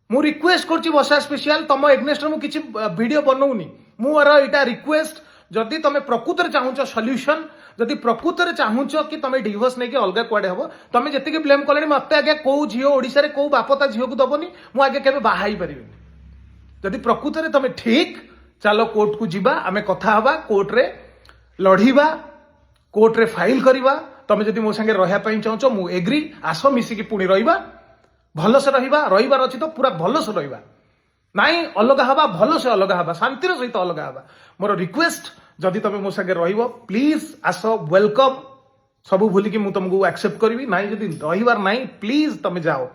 मु रिक्वेस्ट करछि वर्षा स्पेशल तुम एग्नेस्ट मु किछि वीडियो बनौनी मोर एटा रिक्वेस्ट जदि तुम प्रकृत चाहूच सॉल्यूशन जदि प्रकृत चाहूच कि तुम डिवोर्स नहीं कि अलग कुआडे हम तुम जी ब्लेम कले मत आगे कौ झील ओडिशा रे कौ बाप ता झील को दबनी मु आगे केबे बाहा पारि जदि प्रकृत रे तुम ठीक चलो कोर्ट को जीवा आमे कथा हवा कोर्ट रे लढ़ीवा कोर्ट रे फाइल करवा तुम जदि मो संगे रहा चाहूच मु एग्री आस मिसिकी पुणी रहिबा भलसे रहिबार अच्छी तो पूरा भलसे रहिबा नाई अलग हवा भलसे अलग हवा शांतिर सहित अलग हवा मोर रिक्वेस्ट जदि तुम मो संगे रहिबो प्लीज आस वेलकम सबू भूलिकी मु तुमको एक्सेप्ट करी नाई जदि रहिबार नाई प्लीज तुम जाओ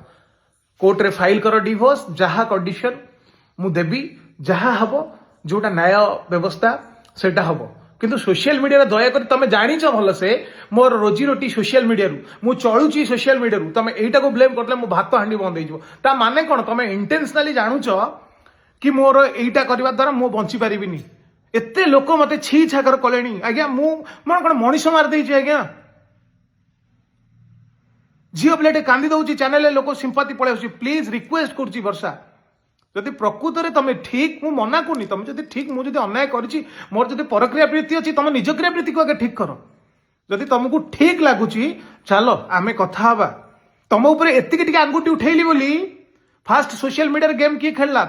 कोर्ट रे फाइल कर डिवोर्स जहा कंडीशन मु देबी जहा हबो जोटा न्याय व्यवस्था सेटा हबो किंतु सोशल मीडिया दयाकोरी तुम जानिच भलसे मोर रोजी रोटी सोशल मीडिया मु चलुची सोशल मीडिया तुम एटा को ब्लेम करले मो भात हांडी बंद हो ता माने कोन तुम इंटेंशनली जानुच कि मोर एटा करबा द्वारा मु बंची पारिबिनी एते लोक मते छी छाकर कलेनी आज्ञा मु मन कोन मनीष मार देछि आज्ञा झियो प्लेट कांदी दउची चैनल लोक सिंपैथी पळे प्लीज रिक्वेस्ट करछि वर्षा जदि प्रकृत में तुम ठीक मु मना करनी तुम जदि ठीक मुझे अन्याय करी मोर जदि परक्रिया प्रीति अच्छी तुम निज क्रिया प्रीति को आगे ठीक कर जदि तुमको ठीक लगुच चलो आमे कथा हवा तुम ऊपर एतिक आंगुठी उठेली बोली फास्ट सोशल मीडिया गेम किए खेलला